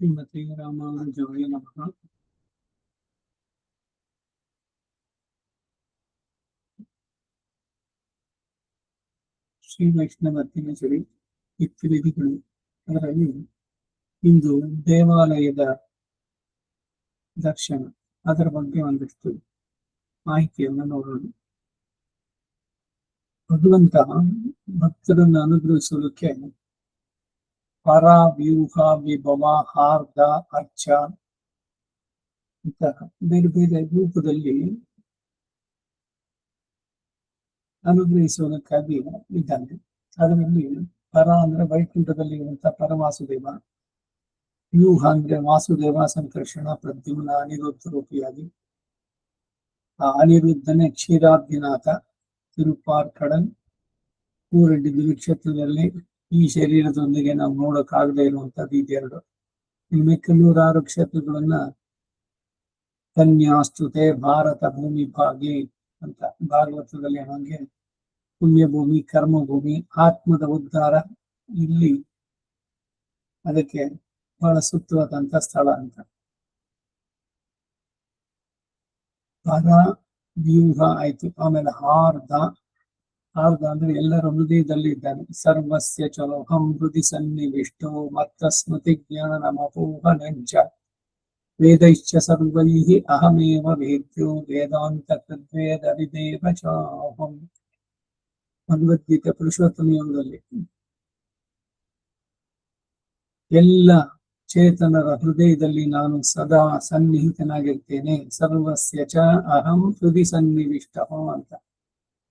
ಶ್ರೀಮತಿ ರಾಮಾನುಜಾಯ ನಮಃ. ಶ್ರೀ ವೈಷ್ಣವ ದಿನಚರಿ ಇತ್ಯವಿಧಿಗಳು. ಅದರಲ್ಲಿ ಇಂದು ದೇವಾಲಯದ ದರ್ಶನ, ಅದರ ಬಗ್ಗೆ ಒಂದಷ್ಟು ಮಾಹಿತಿಯನ್ನು ನೋಡೋಣ. ಭಗವಂತ ಭಕ್ತರನ್ನು ಅನುಗ್ರಹಿಸೋದಕ್ಕೆ ಪರ, ವ್ಯೂಹ, ವಿಭವ, ಹಾರ್ದ, ಅರ್ಚ ಇಂತಹ ಬೇರೆ ಬೇರೆ ರೂಪದಲ್ಲಿ ಅನುಗ್ರಹಿಸುವುದಕ್ಕಾಗಿ ಇದ್ದಾನೆ. ಅದರಲ್ಲಿ ಪರ ಅಂದ್ರೆ ವೈಕುಂಠದಲ್ಲಿ ಇರುವಂತಹ ಪರವಾಸುದೇವ, ವ್ಯೂಹ ಅಂದ್ರೆ ವಾಸುದೇವ ಸಂಕರ್ಷಣ ಪ್ರದ್ಯುಮ್ನ ಅನಿರುದ್ಧ ರೂಪಿಯಾಗಿ, ಆ ಅನಿರುದ್ಧನೇ ಕ್ಷೀರಾಬ್ಧಿನಾಥ ತಿರುಪಾರ್ಕಡನ್, ಮೂರೆಡ್ಡಿ ದಿವ್ಯಕ್ಷೇತ್ರದಲ್ಲಿ ಈ ಶರೀರದೊಂದಿಗೆ ನಾವು ನೋಡಕ್ಕಾಗದೇ ಇರುವಂತದ್ದು ಇದೆರಡು. ಇನ್ನು 106 ಕ್ಷೇತ್ರಗಳನ್ನ ಕನ್ಯಾಸ್ತುತೆ ಭಾರತ ಭೂಮಿ ಭಾಗಿ ಅಂತ ಭಾಗವತದಲ್ಲಿ ಹಾಗೆ ಪುಣ್ಯ ಭೂಮಿ, ಕರ್ಮಭೂಮಿ, ಆತ್ಮದ ಉದ್ಧಾರ, ಇಲ್ಲಿ ಅದಕ್ಕೆ ಬಹಳ ಸೂಕ್ತವಾದಂತ ಸ್ಥಳ ಅಂತ. ಪರ ವ್ಯೂಹ ಆಯ್ತು. ಆಮೇಲೆ ಹಾರ್ದ ಅಂದ್ರೆ ಎಲ್ಲರ ಹೃದಯದಲ್ಲಿ ಇದ್ದಾನೆ. ಸರ್ವಸ್ಯ ಚಲೋಹಂ ಹೃದಯ ಸನ್ನಿವಿಷ್ಟೋ ಮತ್ತ ಸ್ಮೃತಿ ಜ್ಞಾನ ನಮಪೋಹ ನೆಂಚ ವೇದೈಶ್ಚ ಸರ್ವೈಃ ಅಹಮೇವ ವೇದ್ಯೋ ವೇದಾಂತ ತದ್ವೇದ ವಿದೇವ ಚಾಹಂ. ಭಗವದ್ಗೀತೆ ಪುರುಷೋತ್ತಮ ಯೋಗದಲ್ಲಿ ಎಲ್ಲ ಚೇತನರ ಹೃದಯದಲ್ಲಿ ನಾನು ಸದಾ ಸನ್ನಿಹಿತನಾಗಿರ್ತೇನೆ. ಸರ್ವಸ್ಯ ಚ ಅಹಂ ಹೃದಯ ಸನ್ನಿವಿಷ್ಟ ಅಂತ.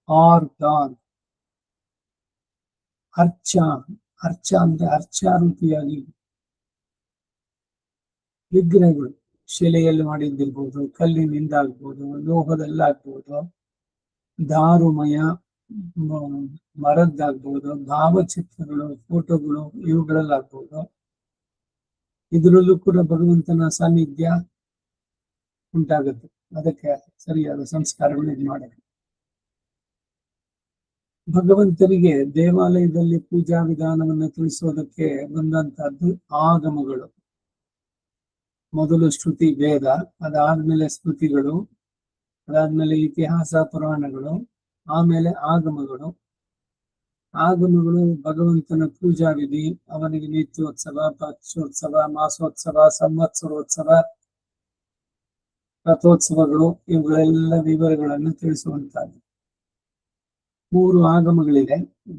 ಆರ್ಗಾನ್ ಅರ್ಚ ಅಂದ್ರೆ ಅರ್ಚಾರೂಪಿಯಾಗಿ ವಿಗ್ರಹಗಳು ಶಿಲೆಯಲ್ಲಿ ಮಾಡಿದ್ದಿರ್ಬೋದು, ಕಲ್ಲಿನಿಂದಾಗ್ಬೋದು, ಲೋಹದಲ್ಲಾಗ್ಬೋದು, ದಾರುಮಯ ಮರದ್ದಾಗ್ಬೋದು, ಭಾವಚಿತ್ರಗಳು, ಫೋಟೋಗಳು, ಇವುಗಳಲ್ಲಾಗ್ಬೋದು. ಇದರಲ್ಲೂ ಕೂಡ ಭಗವಂತನ ಸಾನ್ನಿಧ್ಯ ಉಂಟಾಗುತ್ತೆ. ಅದಕ್ಕೆ ಸರಿಯಾದ ಸಂಸ್ಕಾರಗಳು ಇದು ಮಾಡಬೇಕು. ಭಗವಂತನಿಗೆ ದೇವಾಲಯದಲ್ಲಿ ಪೂಜಾ ವಿಧಾನವನ್ನು ತಿಳಿಸೋದಕ್ಕೆ ಬಂದಂತಹದ್ದು ಆಗಮಗಳು. ಮೊದಲು ಶ್ರುತಿ ವೇದ, ಅದಾದ್ಮೇಲೆ ಸ್ಮೃತಿಗಳು, ಅದಾದ್ಮೇಲೆ ಇತಿಹಾಸ ಪುರಾಣಗಳು, ಆಮೇಲೆ ಆಗಮಗಳು. ಆಗಮಗಳು ಭಗವಂತನ ಪೂಜಾ ವಿಧಿ, ಅವನಿಗೆ ನಿತ್ಯೋತ್ಸವ, ಪಕ್ಷೋತ್ಸವ, ಮಾಸೋತ್ಸವ, ಸಂವತ್ಸರೋತ್ಸವ, ರಥೋತ್ಸವಗಳು, ಇವುಗಳೆಲ್ಲ ವಿವರಗಳನ್ನು ತಿಳಿಸುವಂತಹದ್ದು. 3 ಆಗಮಗಳಿದೆ.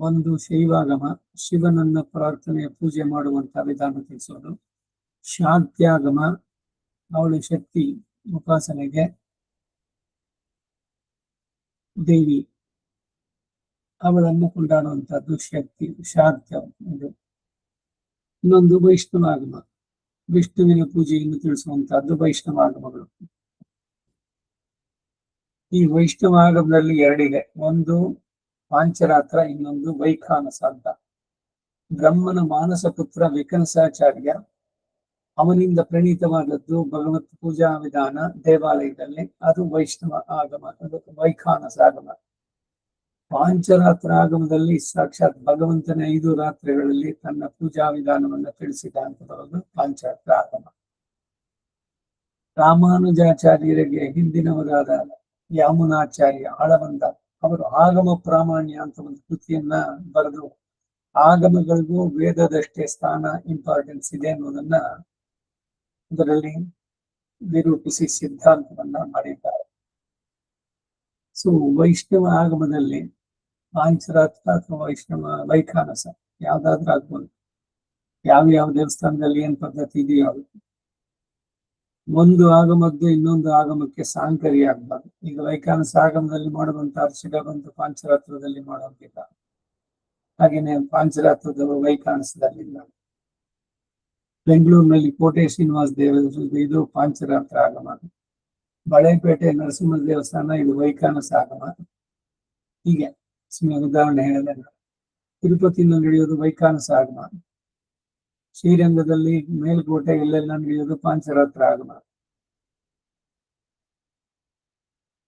ಒಂದು ಶೈವಾಗಮ, ಶಿವನನ್ನ ಪ್ರಾರ್ಥನೆಯ ಪೂಜೆ ಮಾಡುವಂತಹ ವಿಧಾನ ತಿಳಿಸೋದು. ಶಾಕ್ತ್ಯಾಗಮ, ಅವಳು ಶಕ್ತಿ ಉಪಾಸನೆಗೆ ದೇವಿ, ಅವಳನ್ನು ಕೊಂಡಾಡುವಂತಹದ್ದು ಶಕ್ತಿ ಶಾಕ್ತ್ಯ. ಇದು ಇನ್ನೊಂದು ವೈಷ್ಣವಾಗಮ, ವಿಷ್ಣುವಿನ ಪೂಜೆಯನ್ನು ತಿಳಿಸುವಂತಹದ್ದು ವೈಷ್ಣವಾಗಮಗಳು. ಈ ವೈಷ್ಣವಾಗಮದಲ್ಲಿ 2 ಇದೆ. ಒಂದು ಪಾಂಚರಾತ್ರ, ಇನ್ನೊಂದು ವೈಖಾನಸ ಅಂತ. ಬ್ರಹ್ಮನ ಮಾನಸ ಪುತ್ರ ವಿಕನಸಾಚಾರ್ಯ, ಅವನಿಂದ ಪ್ರಣೀತವಾದದ್ದು ಭಗವತ್ ಪೂಜಾ ವಿಧಾನ ದೇವಾಲಯದಲ್ಲಿ, ಅದು ವೈಷ್ಣವ ಆಗಮ, ಅದು ವೈಖಾನಸ ಆಗಮ. ಪಾಂಚರಾತ್ರ ಆಗಮದಲ್ಲಿ ಸಾಕ್ಷಾತ್ ಭಗವಂತನ 5 ರಾತ್ರಿಗಳಲ್ಲಿ ತನ್ನ ಪೂಜಾ ವಿಧಾನವನ್ನು ತಿಳಿಸಿದ ಅಂತ ಬರೋದು ಪಾಂಚರಾತ್ರ ಆಗಮ. ರಾಮಾನುಜಾಚಾರ್ಯರಿಗೆ ಹಿಂದಿನವರಾದ ಯಾಮುನಾಚಾರ್ಯ ಆಳವಂದ ಅವರು ಆಗಮ ಪ್ರಾಮಾಣ್ಯ ಅಂತ ಒಂದು ಕೃತಿಯನ್ನ ಬರೆದು ಆಗಮಗಳಿಗೂ ವೇದದಷ್ಟೇ ಸ್ಥಾನ, ಇಂಪಾರ್ಟೆನ್ಸ್ ಇದೆ ಅನ್ನೋದನ್ನ ಅದರಲ್ಲಿ ನಿರೂಪಿಸಿ ಸಿದ್ಧಾಂತವನ್ನ ಮಾಡಿದ್ದಾರೆ. ಸೊ ವೈಷ್ಣವ ಆಗಮದಲ್ಲಿ ಪಾಂಚರಾತ್ರ ಅಥವಾ ವೈಷ್ಣವ ವೈಖಾನಸ ಯಾವ್ದಾದ್ರೂ ಆಗ್ಬೋದು. ಯಾವ ದೇವಸ್ಥಾನದಲ್ಲಿ ಏನ್ ಪದ್ಧತಿ ಇದೆಯೋ ಒಂದು ಆಗಮದ್ದು ಇನ್ನೊಂದು ಆಗಮಕ್ಕೆ ಸಾಂಕರ್ಯ ಆಗ್ಬಾರ್ದು. ಈಗ ವೈಖಾನಸ ಆಗಮದಲ್ಲಿ ಮಾಡುವಂತ ಅರ್ಚಕ ಬಂದು ಪಾಂಚರಾತ್ರದಲ್ಲಿ ಮಾಡೋದಿಲ್ಲ, ಹಾಗೇನೆ ಪಾಂಚರಾತ್ರದ ವೈಖಾನಸದಲ್ಲಿಲ್ಲ. ಬೆಂಗಳೂರಿನಲ್ಲಿ ಕೋಟೆ ಶ್ರೀನಿವಾಸ ದೇವಸ್ಥಾನ ಇದು ಪಾಂಚರಾತ್ರ ಆಗಮ. ಬಳೆಪೇಟೆ ನರಸಿಂಹ ದೇವಸ್ಥಾನ ಇದು ವೈಖಾನಸ ಆಗಮ. ಹೀಗೆ ಉದಾಹರಣೆ ಹೇಳಿದ್ರೆ ತಿರುಪತಿನಲ್ಲಿ ನಡೆಯೋದು ವೈಖಾನಸ ಆಗಮ. ಶ್ರೀರಂಗದಲ್ಲಿ ಮೇಲ್ಕೋಟೆ ಎಲ್ಲೆಲ್ಲ ನಡೆಯೋದು ಪಾಂಚರಾತ್ರ ಆಗಮ.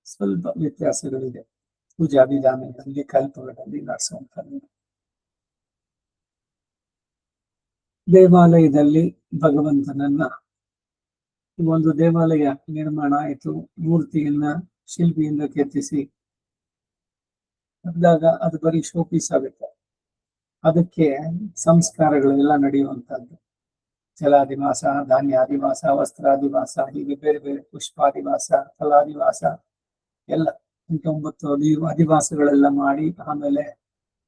ಸ್ವಲ್ಪ ವ್ಯತ್ಯಾಸಗಳಿದೆ ಪೂಜಾ ವಿಧಾನದಲ್ಲಿ, ಕಲ್ಪಗಳಲ್ಲಿ ನಡೆಸುವಂತ. ದೇವಾಲಯದಲ್ಲಿ ಭಗವಂತನನ್ನ ಒಂದು ದೇವಾಲಯ ನಿರ್ಮಾಣ ಆಯಿತು, ಮೂರ್ತಿಯನ್ನ ಶಿಲ್ಪಿಯಿಂದ ಕೆತ್ತಿಸಿ ಅಂದಾಗ ಅದು ಬರೀ ಶೋಪೀಸ್ ಆಗುತ್ತೆ. ಅದಕ್ಕೆ ಸಂಸ್ಕಾರಗಳೆಲ್ಲ ನಡೆಯುವಂತದ್ದು. ಜಲಾದಿವಾಸ, ಧಾನ್ಯಾದಿವಾಸ, ವಸ್ತ್ರಾದಿವಾಸ, ಹೀಗೆ ಬೇರೆ ಬೇರೆ ಪುಷ್ಪಾದಿವಾಸ, ಫಲಾದಿವಾಸ ಎಲ್ಲ 9 ಅಧಿವಾಸಗಳೆಲ್ಲ ಮಾಡಿ ಆಮೇಲೆ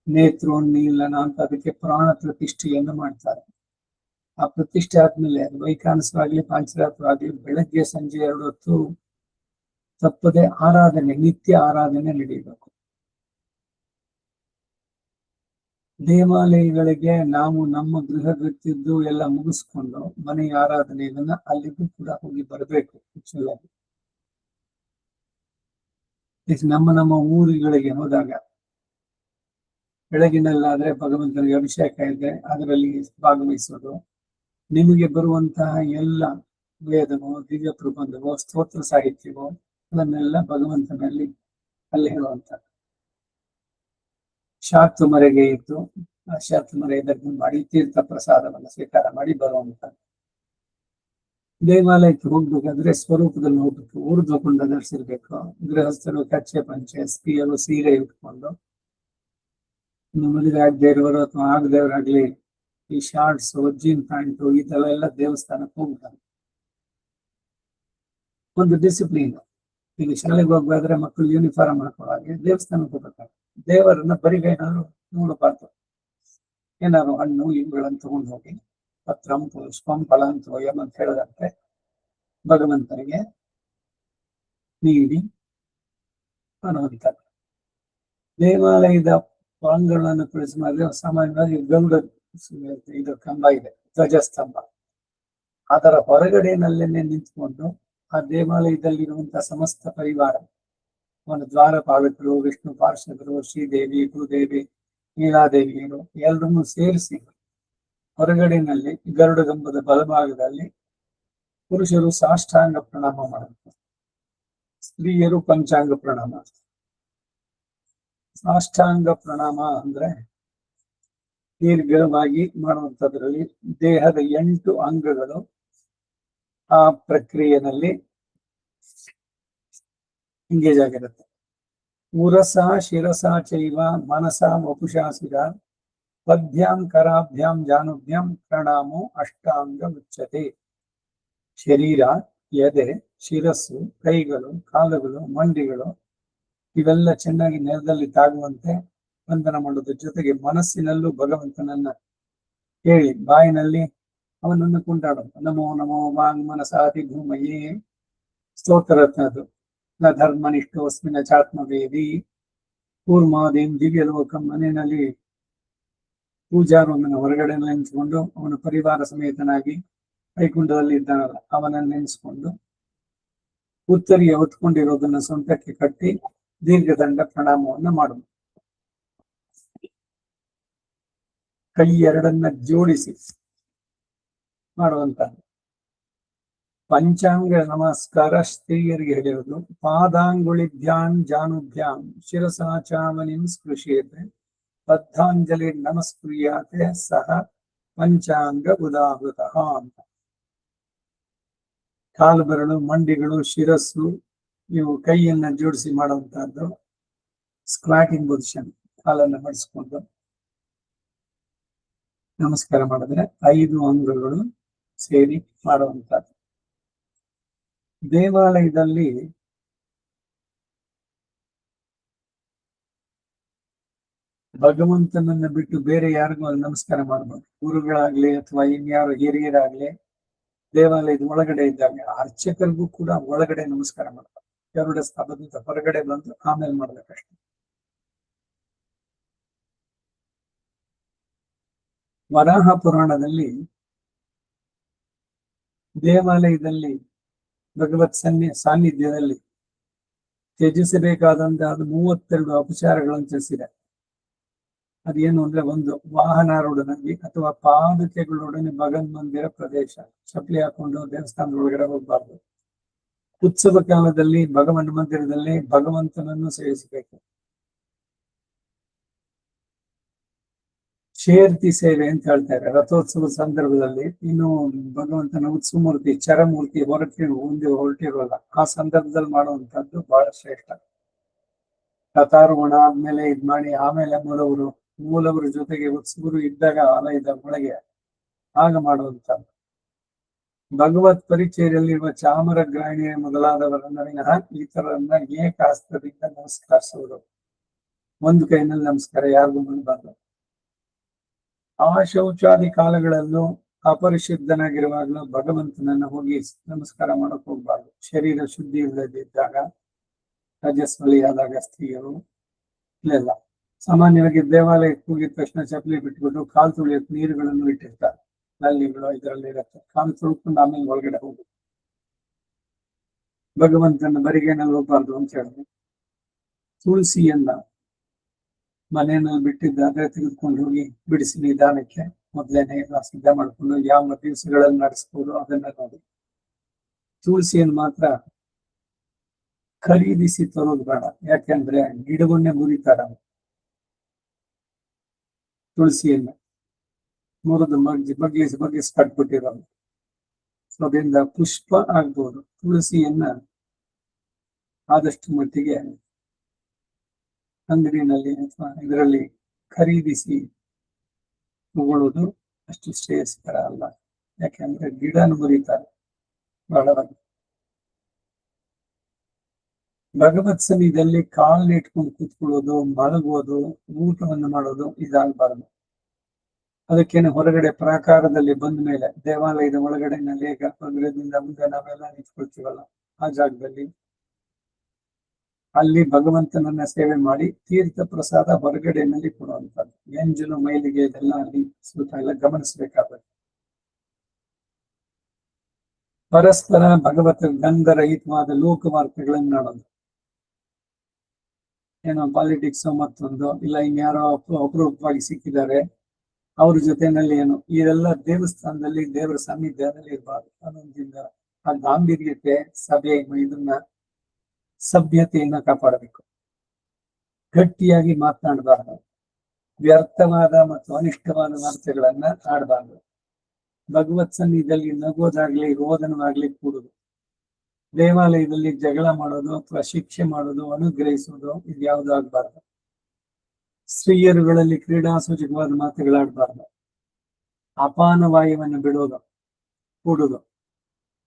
ನೇತ್ರೋನ್ಮೀಲನ ಅಂತ ಅದಕ್ಕೆ ಪ್ರಾಣ ಪ್ರತಿಷ್ಠೆಯನ್ನು ಮಾಡ್ತಾರೆ. ಆ ಪ್ರತಿಷ್ಠೆ ಆದ್ಮೇಲೆ ವೈಖಾನಸವಾಗ್ಲಿ ಪಾಂಚರಾತ್ರವಾಗ್ಲಿ ಬೆಳಗ್ಗೆ ಸಂಜೆ 2 ಹೊತ್ತು ತಪ್ಪದೆ ಆರಾಧನೆ, ನಿತ್ಯ ಆರಾಧನೆ ನಡೆಯಬೇಕು. ದೇವಾಲಯಗಳಿಗೆ ನಾವು ನಮ್ಮ ಗೃಹಕೃತ್ಯದ್ದು ಎಲ್ಲ ಮುಗಿಸ್ಕೊಂಡು ಮನೆಯ ಆರಾಧನೆಯನ್ನ ಅಲ್ಲಿಗೂ ಕೂಡ ಹೋಗಿ ಬರಬೇಕು. ನಮ್ಮ ಊರುಗಳಿಗೆ ಹೋದಾಗ ಬೆಳಗಿನಲ್ಲಾದ್ರೆ ಭಗವಂತನಿಗೆ ಅಭಿಷೇಕ ಇದೆ, ಅದರಲ್ಲಿ ಭಾಗವಹಿಸೋದು. ನಿಮಗೆ ಬರುವಂತಹ ಎಲ್ಲ ವೇದವೋ, ದಿವ್ಯ ಪ್ರಬಂಧವೋ, ಸ್ತೋತ್ರ ಸಾಹಿತ್ಯವೋ ಅದನ್ನೆಲ್ಲ ಭಗವಂತನಲ್ಲಿ ಅಲ್ಲಿ ಹೇಳುವಂತ ಶಾತುಮರೆಗೆ ಇದ್ದು ಆ ಶಾತುಮರೆ ದರ್ಶನ ಮಾಡಿ ತೀರ್ಥ ಪ್ರಸಾದವನ್ನು ಸ್ವೀಕಾರ ಮಾಡಿ ಬರುವಂತ. ದೇವಾಲಯಕ್ಕೆ ಹೋಗ್ಬೇಕಾದ್ರೆ ಸ್ವರೂಪದಲ್ಲಿ ಹೋಗ್ಬೇಕು, ಊರ್ಧ್ವಕುಂಡ ಧರಿಸಿರ್ಬೇಕು. ಗೃಹಸ್ಥರು ಕಚ್ಚೆ ಪಂಚೆ, ಸ್ತ್ರೀಯರು ಸೀರೆ ಉಟ್ಕೊಂಡು, ಮದುವೆ ಆಗದೆ ಇರೋರು ಅಥವಾ ಆಗದವರಾಗ್ಲಿ ಈ ಶಾರ್ಟ್ಸ್, ಜೀನ್ ಪ್ಯಾಂಟು ಇದೆಲ್ಲ ದೇವಸ್ಥಾನಕ್ಕೆ ಹೋಗ್ತಾರೆ. ಒಂದು ಡಿಸಿಪ್ಲಿನ್. ಈಗ ಶಾಲೆಗೆ ಹೋಗ್ಬೇಕಾದ್ರೆ ಮಕ್ಕಳು ಯೂನಿಫಾರ್ಮ್ ಹಾಕೊಳ್ಳಾಗೆ ದೇವಸ್ಥಾನಕ್ಕೆ ಹೋಗ್ಬೇಕಾದ್ರೆ ದೇವರನ್ನ ಬರಿಗೈನಾದ್ರು ನೋಡಬಾರ್ದು. ಏನಾದ್ರು ಹಣ್ಣು ಇವುಗಳನ್ನು ತಗೊಂಡು ಹೋಗಿ ಪತ್ರಂ ಪುಷ್ಪಂ ಫಲಾಂತೋ ಅಂತ ಹೇಳದಂತೆ ಭಗವಂತನಿಗೆ ನೀಡಿ ಅನ್ನುವಂಥದ್ದು. ದೇವಾಲಯದ ಪ್ರಾಂಗಣವನ್ನು ಮಾಡಿದ್ರೆ ಸಾಮಾನ್ಯವಾಗಿ ಗರುಡ ಇದು ಕಂಬ ಇದೆ, ಧ್ವಜಸ್ತಂಭ. ಅದರ ಹೊರಗಡೆನಲ್ಲೇನೆ ನಿಂತ್ಕೊಂಡು ಆ ದೇವಾಲಯದಲ್ಲಿರುವಂತಹ ಸಮಸ್ತ ಪರಿವಾರ, ಒಂದು ದ್ವಾರಪಾಲಕರು, ವಿಷ್ಣು ಪಾರ್ಷದರು, ಶ್ರೀದೇವಿ, ಭೂದೇವಿ, ನೀಲಾದೇವಿಯರು ಎಲ್ಲರನ್ನು ಸೇರಿಸಿ ಹೊರಗಡೆನಲ್ಲಿ ಗರುಡ ಗಂಬದ ಬಲಭಾಗದಲ್ಲಿ ಪುರುಷರು ಸಾಷ್ಟಾಂಗ ಪ್ರಣಾಮ ಮಾಡುತ್ತಾರೆ, ಸ್ತ್ರೀಯರು ಪಂಚಾಂಗ ಪ್ರಣಾಮ. ಸಾಷ್ಟಾಂಗ ಪ್ರಣಾಮ ಅಂದ್ರೆ ದೀರ್ಘವಾಗಿ ಮಾಡುವಂತದ್ರಲ್ಲಿ ದೇಹದ 8 ಅಂಗಗಳು ಆ ಪ್ರಕ್ರಿಯೆಯಲ್ಲಿ ಎಂಗೇಜ್ ಆಗಿರುತ್ತೆ. ಉರಸ ಶಿರಸ ಚೈವ ಮನಸ ವಪುಷಾಸಿರ ಪದ್ಭ್ಯಾಂ ಕರಾಭ್ಯಾಂ ಜಾನುಭ್ಯಾಂ ಪ್ರಣಾಮೋ ಅಷ್ಟಾಂಗ ಉಚ್ಯತೆ. ಶರೀರ, ಎದೆ, ಶಿರಸ್ಸು, ಕೈಗಳು, ಕಾಲುಗಳು, ಮಂಡಿಗಳು ಇವೆಲ್ಲ ಚೆನ್ನಾಗಿ ನೆಲದಲ್ಲಿ ತಾಗುವಂತೆ ವಂದನ ಮಾಡೋದ್ರ ಜೊತೆಗೆ ಮನಸ್ಸಿನಲ್ಲೂ ಭಗವಂತನನ್ನ ಹೇಳಿ ಬಾಯಿನಲ್ಲಿ ಅವನನ್ನು ಕೊಂಡಾಡೋದು. ನಮೋ ನಮೋ ವಾಂಗ್ ಮನಸಾತಿ ಭೂಮಯೇ ಸ್ತೋತ್ರರತ್ನದು. ನ ಧರ್ಮನಿಷ್ಠೋಸ್ಮಿನ ಚಾತ್ಮವೇದಿ ಕೂರ್ಮಾದೀನ್ ದಿವ್ಯ ಲೋಕಂ. ಮನೆಯಲ್ಲಿ ಪೂಜಾರೂಮಿನ ಹೊರಗಡೆ ನೆನೆಸ್ಕೊಂಡು ಅವನ ಪರಿವಾರ ಸಮೇತನಾಗಿ ವೈಕುಂಠದಲ್ಲಿ ಇದ್ದಾನಲ್ಲ ಅವನನ್ನು ನೆನೆಸ್ಕೊಂಡು ಉತ್ತರಿಯ ಹೊತ್ಕೊಂಡಿರೋದನ್ನ ಸೊಂಟಕ್ಕೆ ಕಟ್ಟಿ ದೀರ್ಘದಂಡ ಪ್ರಣಾಮವನ್ನು ಮಾಡುವುದು. ಕೈ 2 ಜೋಡಿಸಿ ಮಾಡುವಂತ ಪಂಚಾಂಗ ನಮಸ್ಕಾರ ಸ್ತ್ರೀಯರಿಗೆ ಹೇಳಿರೋದು. ಪಾದಾಂಗುಳಿಭ್ಯಾಂ ಜಾನುಭ್ಯಾಂ ಶಿರಸಾಚಾಮನಿಂ ಸ್ಪೃಶೇತೆ ಬದ್ಧಾಂಜಲಿ ನಮಸ್ಕೃಯಾತೆ ಸಹ ಪಂಚಾಂಗ ಉದಾಹೃತಃ ಅಂತ. ಕಾಲು ಬೆರಳು, ಮಂಡಿಗಳು, ಶಿರಸ್ಸು ಇವು ಕೈಯನ್ನ ಜೋಡಿಸಿ ಮಾಡುವಂತಹದ್ದು. ಸ್ಕ್ವಾಟಿಂಗ್ ಪೊಸಿಷನ್, ಕಾಲನ್ನು ಮಡಿಸ್ಕೊಂಡು ನಮಸ್ಕಾರ ಮಾಡಿದ್ರೆ 5 ಅಂಗಗಳು ಸೇರಿ ಮಾಡುವಂತಹದ್ದು. ದೇವಾಲಯದಲ್ಲಿ ಭಗವಂತನನ್ನ ಬಿಟ್ಟು ಬೇರೆ ಯಾರಿಗೂ ನಮಸ್ಕಾರ ಮಾಡಬಹುದು. ಗುರುಗಳಾಗ್ಲಿ ಅಥವಾ ಇನ್ಯಾರು ಹಿರಿಯರಾಗ್ಲಿ ದೇವಾಲಯದ ಒಳಗಡೆ ಇದ್ದಾಗ ಅರ್ಚಕರಿಗೂ ಕೂಡ ಒಳಗಡೆ ನಮಸ್ಕಾರ ಮಾಡಬೇಕು. ಗರುಡ ಸ್ತಂಭದಿಂದ ಹೊರಗಡೆ ಬಂದು ಆಮೇಲೆ ಮಾಡ್ಬೇಕಷ್ಟೆ. ವರಾಹ ಪುರಾಣದಲ್ಲಿ ದೇವಾಲಯದಲ್ಲಿ ಭಗವತ್ ಸಾನ್ನಿಧ್ಯದಲ್ಲಿ ತ್ಯಜಿಸಬೇಕಾದಂತಹ 32 ಅಪಚಾರಗಳನ್ನು ತಿಳಿಸಿದೆ. ಅದೇನು ಅಂದ್ರೆ, 1 ವಾಹನಾರೂಢನಾಗಿ ಅಥವಾ ಪಾದಕೆಗಳೊಡನೆ ಭಗವನ್ ಮಂದಿರ ಪ್ರದೇಶ, ಚಪ್ಪಲಿ ಹಾಕೊಂಡು ದೇವಸ್ಥಾನದ ಒಳಗಡೆ ಹೋಗ್ಬಾರ್ದು. ಉತ್ಸವ ಕಾಲದಲ್ಲಿ ಭಗವನ್ ಮಂದಿರದಲ್ಲಿ ಭಗವಂತನನ್ನು ಸೇವಿಸಬೇಕು. ಶೇರ್ತಿ ಸೇವೆ ಅಂತ ಹೇಳ್ತಾರೆ. ರಥೋತ್ಸವದ ಸಂದರ್ಭದಲ್ಲಿ ಇನ್ನು ಭಗವಂತನ ಉತ್ಸವಮೂರ್ತಿ ಚರಮೂರ್ತಿ ಹೊರಟಿರೋಲ್ಲ, ಆ ಸಂದರ್ಭದಲ್ಲಿ ಮಾಡುವಂತದ್ದು ಬಹಳ ಶ್ರೇಷ್ಠ. ರಥಾರೋಹಣ ಆದ್ಮೇಲೆ ಇದ್ ಮಾಡಿ ಆಮೇಲೆ ಮೂಲವರು ಜೊತೆಗೆ ಉತ್ಸವರು ಇದ್ದಾಗ ಆಲಯದ ಒಳಗೆ ಆಗ ಮಾಡುವಂತದ್ದು. ಭಗವತ್ ಪರಿಚಯದಲ್ಲಿರುವ ಚಾಮರ ಗ್ರಾಹಿಣಿಯ ಮೊದಲಾದವರನ್ನ ವಿನಃ ಇತರರನ್ನ ಏಕಹಸ್ತದಿಂದ ನಮಸ್ಕರಿಸುವುದು. ಒಂದು ಕೈನಲ್ಲಿ ನಮಸ್ಕಾರ ಯಾರಿಗೂ ಮಾಡಬಾರ್ದು. ಆ ಶೌಚಾದಿ ಕಾಲಗಳಲ್ಲೂ ಅಪರಿಶುದ್ಧನಾಗಿರುವಾಗಲೂ ಭಗವಂತನನ್ನ ಹೋಗಿ ನಮಸ್ಕಾರ ಮಾಡಕ್ ಹೋಗ್ಬಾರ್ದು. ಶರೀರ ಶುದ್ಧಿ ಇಲ್ಲದಿದ್ದಾಗ, ರಜಸ್ವಲಿಯಾದಾಗ ಸ್ತ್ರೀಯರು ಇಲ್ಲೆಲ್ಲ ಸಾಮಾನ್ಯವಾಗಿ ದೇವಾಲಯಕ್ಕೆ ಹೋಗಿದ ತಕ್ಷಣ ಚಪ್ಪಲಿ ಬಿಟ್ಬಿಟ್ಟು ಕಾಲು ತುಳಿಯಕ್ಕೆ ನೀರುಗಳನ್ನು ಇಟ್ಟಿರ್ತಾರೆ. ನಲ್ಲಿಗಳು ಇದರಲ್ಲಿ ಇರುತ್ತೆ. ಕಾಲು ತುಳ್ಕೊಂಡು ಆಮೇಲೆ ಒಳಗಡೆ ಹೋಗುದು. ಭಗವಂತನ ಬರಿಗೇನಲ್ಲಿ ಹೋಗ್ಬಾರ್ದು ಅಂತ ಹೇಳಿದ್ರು. ತುಳಸಿಯನ್ನ ಮನೆಯಲ್ಲಿ ಬಿಟ್ಟಿದ್ದಾದ್ರೆ ತೆಗೆದುಕೊಂಡು ಹೋಗಿ ಬಿಡಿಸಿ ನಿಧಾನಕ್ಕೆ ಮೊದಲೇನೆ ಎಲ್ಲ ಸಿದ್ಧ ಮಾಡ್ಕೊಂಡು ಯಾವ ದಿವಸಗಳಲ್ಲಿ ನಡೆಸ್ಬೋದು ಅದನ್ನ ನೋಡಿ. ತುಳಸಿಯನ್ನು ಮಾತ್ರ ಖರೀದಿಸಿ ತರೋದು ಬೇಡ, ಯಾಕೆಂದ್ರೆ ಗಿಡವನ್ನೇ ಮುರಿತಾರ. ತುಳಸಿಯನ್ನ ಮುರಿದು ಬಗ್ಗಿಸಿ ಕಟ್ಬಿಟ್ಟಿರೋದು. ಸೊ ಅದರಿಂದ ಪುಷ್ಪ ಆಗ್ಬೋದು. ತುಳಸಿಯನ್ನ ಆದಷ್ಟು ಮಟ್ಟಿಗೆ ಅಂಗಡಿನಲ್ಲಿ ಅಥವಾ ಇದರಲ್ಲಿ ಖರೀದಿಸಿ ತಗೊಳ್ಳೋದು ಅಷ್ಟು ಶ್ರೇಯಸ್ಕರ ಅಲ್ಲ. ಯಾಕೆಂದ್ರೆ ಗಿಡನ ಮುರಿತಾರೆ ಬಹಳವಾಗಿ. ಭಗವತ್ ಸನ್ನಿಧಿಯಲ್ಲಿ ಕಾಲ್ನಿಟ್ಕೊಂಡು ಕೂತ್ಕೊಳ್ಳೋದು, ಮಲಗೋದು, ಊಟವನ್ನು ಮಾಡೋದು ಇದಾಗಬಾರದು. ಅದಕ್ಕೇನೆ ಹೊರಗಡೆ ಪ್ರಾಕಾರದಲ್ಲಿ ಬಂದ ಮೇಲೆ ದೇವಾಲಯದ ಒಳಗಡೆನಲ್ಲಿ ಗರ್ಭಗೃಹದಿಂದ ಮುಂದೆ ನಾವೆಲ್ಲ ನಿಂತ್ಕೊಳ್ತೀವಲ್ಲ, ಆ ಜಾಗದಲ್ಲಿ ಅಲ್ಲಿ ಭಗವಂತನನ್ನ ಸೇವೆ ಮಾಡಿ ತೀರ್ಥ ಪ್ರಸಾದ ಹೊರಗಡೆನಲ್ಲಿ ಕೊಡುವಂಥದ್ದು. ಎಂಜಲು ಮೈಲಿಗೆ ಇದೆಲ್ಲ ಅಲ್ಲಿ ಸ್ವಲ್ಪ ಎಲ್ಲ ಗಮನಿಸಬೇಕಾಗುತ್ತೆ. ಪರಸ್ಪರ ಭಗವತ್ ಗಂಧರಹಿತವಾದ ಲೋಕವಾರ್ತೆಗಳನ್ನು ನೋಡೋದು. ಏನೋ ಪಾಲಿಟಿಕ್ಸ್ ಮತ್ತೊಂದು ಇಲ್ಲ ಇನ್ಯಾರೋ ಅಪರೂಪವಾಗಿ ಸಿಕ್ಕಿದ್ದಾರೆ ಅವ್ರ ಜೊತೆನಲ್ಲಿ ಏನು ಇದೆಲ್ಲ ದೇವಸ್ಥಾನದಲ್ಲಿ ದೇವರ ಸಾನ್ನಿಧ್ಯದಲ್ಲಿ ಇರಬಾರ್ದು. ಅನ್ನೋದ್ರಿಂದ ಆ ಗಾಂಭೀರ್ಯತೆ ಸಭೆ ಇದನ್ನ ಸಭ್ಯತೆಯನ್ನ ಕಾಪಾಡಬೇಕು. ಗಟ್ಟಿಯಾಗಿ ಮಾತನಾಡಬಾರ್ದು. ವ್ಯರ್ಥವಾದ ಮತ್ತು ಅನಿಷ್ಟವಾದ ವಾರ್ತೆಗಳನ್ನ ಆಡಬಾರ್ದು. ಭಗವತ್ ಸನ್ನಿಧಿಯಲ್ಲಿ ನಗೋದಾಗ್ಲಿ ರೋದನವಾಗ್ಲಿ ಕೂಡುದು. ದೇವಾಲಯದಲ್ಲಿ ಜಗಳ ಮಾಡೋದು ಅಥವಾ ಶಿಕ್ಷೆ ಮಾಡೋದು, ಅನುಗ್ರಹಿಸುವುದು ಇದ್ಯಾವುದು ಆಗ್ಬಾರ್ದು. ಸ್ತ್ರೀಯರುಗಳಲ್ಲಿ ಕ್ರೀಡಾಸೂಚಕವಾದ ಮಾತುಗಳಾಡಬಾರ್ದು. ಅಪಾನ ವಾಯುವನ್ನು ಬಿಡೋದು, ಕೂಡುದು.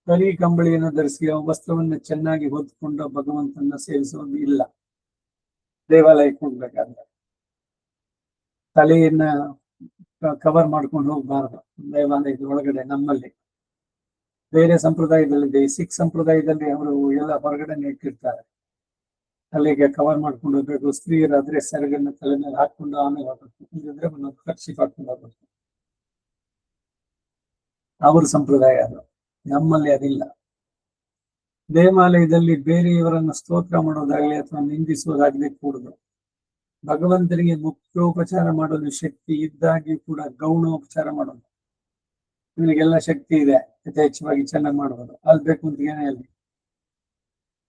ಕರಿ ಕಂಬಳಿಯನ್ನು ಧರಿಸಿ ವಸ್ತ್ರವನ್ನು ಚೆನ್ನಾಗಿ ಹೊದ್ದುಕೊಂಡು ಭಗವಂತನ ಸೇವಿಸೋದು ಇಲ್ಲ. ದೇವಾಲಯಕ್ಕೆ ಹೋಗ್ಬೇಕಾದ್ರೆ ತಲೆಯನ್ನ ಕವರ್ ಮಾಡ್ಕೊಂಡು ಹೋಗ್ಬಾರ್ದು ದೇವಾಲಯದ ಒಳಗಡೆ. ನಮ್ಮಲ್ಲಿ ಬೇರೆ ಸಂಪ್ರದಾಯದಲ್ಲಿ, ಸಿಖ್ ಸಂಪ್ರದಾಯದಲ್ಲಿ ಅವರು ಎಲ್ಲ ಹೊರಗಡೆ ಇಟ್ಟಿರ್ತಾರೆ. ತಲೆಗೆ ಕವರ್ ಮಾಡ್ಕೊಂಡು ಹೋಗ್ಬೇಕು. ಸ್ತ್ರೀಯರಾದ್ರೆ ಸೆರಗನ್ನ ತಲೆ ಮೇಲೆ ಹಾಕೊಂಡು ಆಮೇಲೆ ಹೋಗ್ಬೇಕು. ಇಲ್ಲದ್ರೆ ಒಂದೊಂದು ಖರ್ಚಿ ಹಾಕೊಂಡು ಹೋಗ್ಬೇಕು. ಅವ್ರ ಸಂಪ್ರದಾಯ ಅದು, ನಮ್ಮಲ್ಲಿ ಅದಿಲ್ಲ. ದೇವಾಲಯದಲ್ಲಿ ಬೇರೆಯವರನ್ನು ಸ್ತೋತ್ರ ಮಾಡೋದಾಗ್ಲಿ ಅಥವಾ ನಿಂದಿಸುವುದಾಗ್ಲಿ ಕೂಡುದು. ಭಗವಂತನಿಗೆ ಮುಖ್ಯೋಪಚಾರ ಮಾಡಲು ಶಕ್ತಿ ಇದ್ದಾಗಿ ಕೂಡ ಗೌಣೋಪಚಾರ ಮಾಡೋದು. ಇವನಿಗೆಲ್ಲ ಶಕ್ತಿ ಇದೆ, ಯಥೇಚ್ಛವಾಗಿ ಚೆನ್ನಾಗಿ ಮಾಡ್ಬೋದು, ಅಲ್ಲಿ ಬೇಕು ಅಂತ ಏನೇ ಅಲ್ಲಿ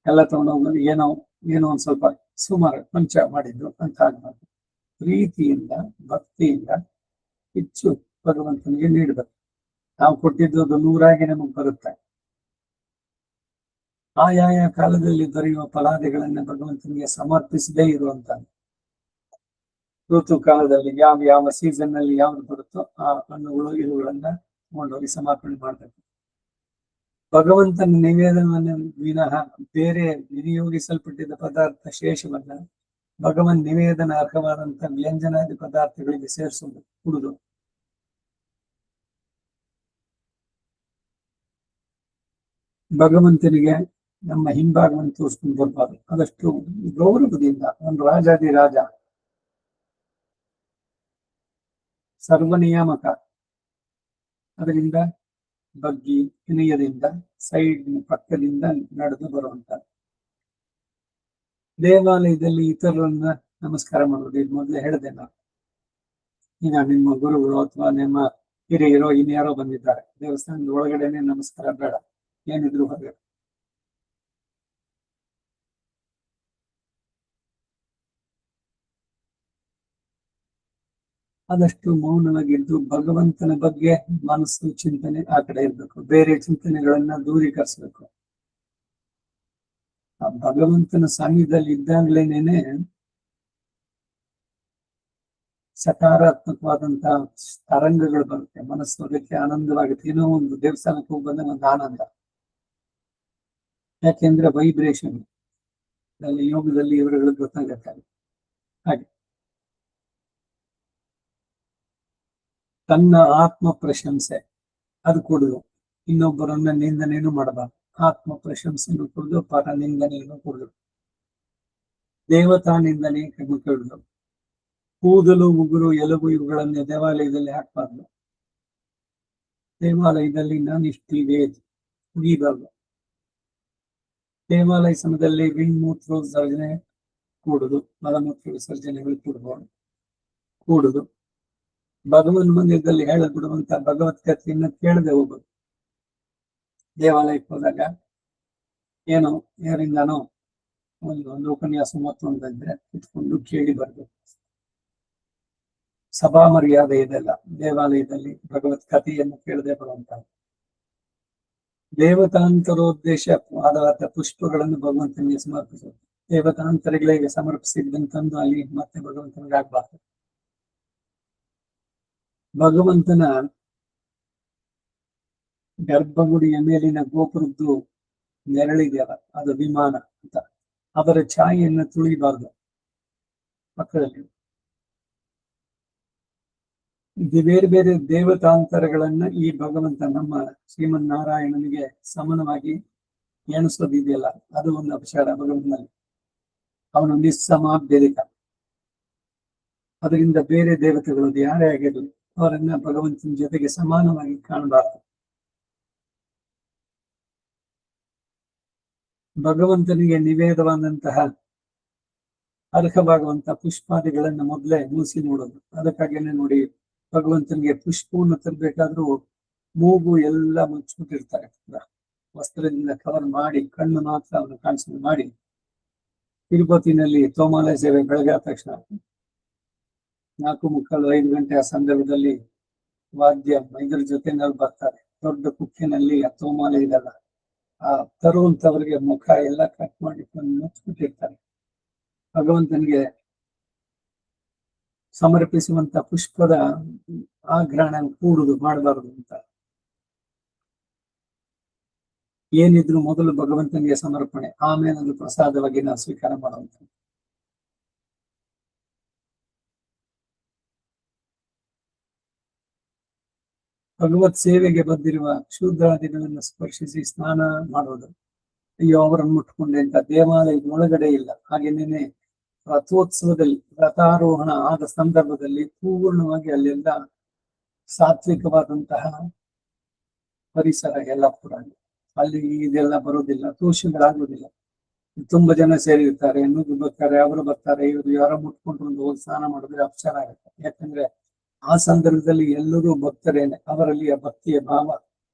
ಎಲ್ಲ ತಗೊಂಡೋಗೋದು. ಏನೋ ಒಂದ್ ಸ್ವಲ್ಪ ಸುಮಾರು ಕೊಂಚ ಮಾಡಿದ್ದು ಅಂತ ಆಗ್ಬಾರ್ದು. ಪ್ರೀತಿಯಿಂದ ಭಕ್ತಿಯಿಂದ ಹೆಚ್ಚು ಭಗವಂತನಿಗೆ ನೀಡಬೇಕು. ನಾವು ಕೊಟ್ಟಿದ್ದು ಅದು 100 ನಮಗೆ ಬರುತ್ತೆ. ಆಯಾಯ ಕಾಲದಲ್ಲಿ ದೊರೆಯುವ ಫಲಾದಿಗಳನ್ನ ಭಗವಂತನಿಗೆ ಸಮರ್ಪಿಸದೇ ಇರುವಂತ ಋತು ಕಾಲದಲ್ಲಿ ಯಾವ ಸೀಸನ್ ನಲ್ಲಿ ಯಾವ್ದು ಬರುತ್ತೋ ಆ ಹಣ್ಣುಗಳು ಇವುಗಳನ್ನ ತಗೊಂಡೋಗಿ ಸಮರ್ಪಣೆ ಮಾಡ್ಬೇಕು. ಭಗವಂತನ ನಿವೇದನವನ್ನು ವಿನಃ ಬೇರೆ ವಿನಿಯೋಗಿಸಲ್ಪಟ್ಟಿದ್ದ ಪದಾರ್ಥ ಶೇಷವನ್ನ ಭಗವನ್ ನಿವೇದನ ಅರ್ಹವಾದಂತ ವ್ಯಂಜನಾದಿ ಪದಾರ್ಥಗಳಿಗೆ ಸೇರಿಸುವುದು ಕುಡುದು. ಭಗವಂತನಿಗೆ ನಮ್ಮ ಹಿಂಭಾಗವನ್ನು ತೋರಿಸ್ಕೊಂಡು ಬರ್ಬಾರ್ದು. ಅದಷ್ಟು ಗೌರವದಿಂದ ಒಂದು ರಾಜಾದಿರಾಜ ಸರ್ವನಿಯಾಮಕ, ಅದರಿಂದ ಬಗ್ಗಿ ವಿನಯದಿಂದ ಸೈಡ್ ಪಕ್ಕದಿಂದ ನಡೆದು ಬರುವಂತ. ದೇವಾಲಯದಲ್ಲಿ ಇತರರನ್ನ ನಮಸ್ಕಾರ ಮಾಡೋದು, ಇದು ಮೊದಲೇ ಹೇಳಿದೆ ನಾನು. ಈಗ ನಿಮ್ಮ ಗುರುಗಳು ಅಥವಾ ನಿಮ್ಮ ಹಿರಿಯರೋ ಇನ್ಯಾರೋ ಬಂದಿದ್ದಾರೆ, ದೇವಸ್ಥಾನದ ಒಳಗಡೆನೆ ನಮಸ್ಕಾರ ಬೇಡ, ಏನಿದ್ರು ಹೊರಗಡೆ. ಆದಷ್ಟು ಮೌನವಾಗಿದ್ದು ಭಗವಂತನ ಬಗ್ಗೆ ಮನಸ್ಸು ಚಿಂತನೆ ಆ ಕಡೆ ಇರ್ಬೇಕು, ಬೇರೆ ಚಿಂತನೆಗಳನ್ನ ದೂರೀಕರಿಸ್ಬೇಕು. ಆ ಭಗವಂತನ ಸಾನ್ನಿಧ್ಯದಲ್ಲಿ ಇದ್ದಾಗ್ಲೇನೇನೆ ಸಕಾರಾತ್ಮಕವಾದಂತಹ ತರಂಗಗಳು ಬರುತ್ತೆ, ಮನಸ್ಸು ಅದಕ್ಕೆ ಆನಂದವಾಗುತ್ತೆ. ಏನೋ ಒಂದು ದೇವಸ್ಥಾನಕ್ಕೆ ಹೋಗಿ ಬಂದ ಒಂದು ಆನಂದ, ಯಾಕೆಂದ್ರೆ ವೈಬ್ರೇಷನ್ ಅಲ್ಲಿ ಯೋಗದಲ್ಲಿ ಇವರುಗಳು ಗೊತ್ತಾಗತ್ತೆ. ಹಾಗೆ ತನ್ನ ಆತ್ಮ ಪ್ರಶಂಸೆ ಅದು ಕೊಡುದು, ಇನ್ನೊಬ್ಬರನ್ನ ನಿಂದನೆಯನ್ನು ಮಾಡಬಾರ್ದು. ಆತ್ಮ ಪ್ರಶಂಸೆಯನ್ನು ಕೊಡುದು, ಪರ ನಿಂದನೆಯನ್ನು ಕೊಡುದು, ದೇವತಾ ನಿಂದನೆ ಕಡಿದು, ಕೂದಲು ಉಗುರು ಎಲುಬು ಇವುಗಳನ್ನ ದೇವಾಲಯದಲ್ಲಿ ಹಾಕಬಾರ್ದು. ದೇವಾಲಯದಲ್ಲಿ ನಾನಿಷ್ಟಿ ವೇದ್ ಉಗಿಬಾರ್ದು. ದೇವಾಲಯ ಸಮಯದಲ್ಲಿ ವಿಮೂತ್ರ ವಿಸರ್ಜನೆ ಕೂಡುದು, ಮಲಮೂತ್ರ ವಿಸರ್ಜನೆಗಳು ಕೂಡುದು. ಭಗವನ್ ಮಂದಿರದಲ್ಲಿ ಹೇಳಬಿಡುವಂತ ಭಗವದ್ಗೀತೆಯನ್ನ ಕೇಳದೆ ಹೋಗುದು. ದೇವಾಲಯಕ್ಕೆ ಹೋದಾಗ ಏನೋ ಯಾರಿಂದಾನೋ ಒಂದು ಉಪನ್ಯಾಸ ಮತ್ತೊಂದಿದ್ರೆ ಕುತ್ಕೊಂಡು ಕೇಳಿ ಬರ್ಬೇಕು. ಸಭಾ ಮರ್ಯಾದೆ ಇದೆಲ್ಲ ದೇವಾಲಯದಲ್ಲಿ ಭಗವದ್ಗೀತೆಯನ್ನು ಕೇಳದೆ ಬರುವಂತ. ದೇವತಾಂತರೋದ್ದೇಶವಾದ ಪುಷ್ಪಗಳನ್ನು ಭಗವಂತನಿಗೆ ಸಮರ್ಪಿಸೋದು. ದೇವತಾಂತರಿಗಳಿಗೆ ಸಮರ್ಪಿಸಿದ್ದಂತಂದು ಅಲ್ಲಿ ಮತ್ತೆ ಭಗವಂತನಿಗೆ ಆಗ್ಬಾರ್ದು. ಭಗವಂತನ ಗರ್ಭಗುಡಿಯ ಮೇಲಿನ ಗೋಪುರದ್ದು ನೆರಳಿದೆಯಲ್ಲ, ಅದು ವಿಮಾನ ಅಂತ, ಅದರ ಛಾಯೆಯನ್ನು ತುಳಿಬಾರ್ದು. ಪಕ್ಕದಲ್ಲಿ ಬೇರೆ ಬೇರೆ ದೇವತಾಂತರಗಳನ್ನ ಈ ಭಗವಂತ ನಮ್ಮ ಶ್ರೀಮನ್ನಾರಾಯಣನಿಗೆ ಸಮಾನವಾಗಿ ಎಣಿಸೋದಿದೆಯಲ್ಲ, ಅದು ಒಂದು ಅಪಚಾರ ಭಗವಂತನಲ್ಲಿ. ಅವನು ನಿಸ್ಸಮಾಭ್ಯಧಿಕ, ಅದರಿಂದ ಬೇರೆ ದೇವತೆಗಳು ಯಾರೇ ಆಗಿರಲಿ ಅವರನ್ನ ಭಗವಂತನ ಜೊತೆಗೆ ಸಮಾನವಾಗಿ ಕಾಣಬಾರದು. ಭಗವಂತನಿಗೆ ನಿವೇದವಾದಂತಹ ಅರ್ಹವಾಗುವಂತಹ ಪುಷ್ಪಾದಿಗಳನ್ನ ಮೊದಲೇ ಮೂಸಿ ನೋಡೋದು. ಅದಕ್ಕಾಗಿನೇ ನೋಡಿ ಭಗವಂತನಿಗೆ ಪುಷ್ಪವನ್ನು ತರಬೇಕಾದ್ರೂ ಮೂಗು ಎಲ್ಲ ಮುಚ್ಚಿಬಿಟ್ಟಿರ್ತಾರೆ, ವಸ್ತ್ರದಿಂದ ಕವರ್ ಮಾಡಿ ಕಣ್ಣು ಮಾತ್ರ ಅವನು ಕಾಣಿಸ್ಕೊಂಡು ಮಾಡಿ. ತಿರುಪತಿನಲ್ಲಿ ತೋಮಾಲೆ ಸೇವೆ ಬೆಳಗಾದ ತಕ್ಷಣ 4:45 ಗಂಟೆ ಆ ಸಂದರ್ಭದಲ್ಲಿ ವಾದ್ಯ ಇದ್ರ ಜೊತೆನಲ್ಲಿ ಬರ್ತಾರೆ. ದೊಡ್ಡ ಕುಕ್ಕಿನಲ್ಲಿ ಆ ತೋಮಾಲೆ ಇದೆಲ್ಲ ಆ ತರುವಂತವರಿಗೆ ಮುಖ ಎಲ್ಲ ಕಟ್ ಮಾಡಿ ಮುಚ್ಚಿಬಿಟ್ಟಿರ್ತಾರೆ. ಭಗವಂತನಿಗೆ ಸಮರ್ಪಿಸುವಂತ ಪುಷ್ಪದ ಆಗ್ರಹಣ ಕೂಡುದು ಮಾಡಬಾರದು ಅಂತ. ಏನಿದ್ರು ಮೊದಲು ಭಗವಂತನಿಗೆ ಸಮರ್ಪಣೆ, ಆಮೇಲೆ ಅದು ಪ್ರಸಾದವಾಗಿ ನಾವು ಸ್ವೀಕಾರ ಮಾಡುವಂತ. ಭಗವತ್ ಸೇವೆಗೆ ಬಂದಿರುವ ಶೂದ್ರಾದಿಗಳನ್ನು ಸ್ಪರ್ಶಿಸಿ ಸ್ನಾನ ಮಾಡುವುದು. ಅಯ್ಯೋ ಅವರನ್ನು ಮುಟ್ಕೊಂಡೆ ಅಂತ ದೇವಾಲಯದ ಒಳಗಡೆ ಇಲ್ಲ. ಹಾಗೇನೇನೆ ರಥೋತ್ಸವದಲ್ಲಿ ರಥಾರೋಹಣ ಆದ ಸಂದರ್ಭದಲ್ಲಿ ಪೂರ್ಣವಾಗಿ ಅಲ್ಲೆಲ್ಲ ಸಾತ್ವಿಕವಾದಂತಹ ಪರಿಸರ ಎಲ್ಲ ಪುರ, ಅಲ್ಲಿ ಇದೆಲ್ಲ ಬರೋದಿಲ್ಲ, ದೋಷಗಳಾಗೋದಿಲ್ಲ. ತುಂಬಾ ಜನ ಸೇರಿರ್ತಾರೆ, ನುಗ್ಗು ಬರ್ತಾರೆ, ಅವರು ಬರ್ತಾರೆ, ಇವರು ಯಾರೋ ಮುಟ್ಕೊಂಡು ಹೋಗಿ ಸ್ನಾನ ಮಾಡಿದ್ರೆ ಅಪಚಾರ ಆಗುತ್ತೆ. ಯಾಕಂದ್ರೆ ಆ ಸಂದರ್ಭದಲ್ಲಿ ಎಲ್ಲರೂ ಭಕ್ತರೇನೆ, ಅವರಲ್ಲಿ ಆ ಭಕ್ತಿಯ ಭಾವ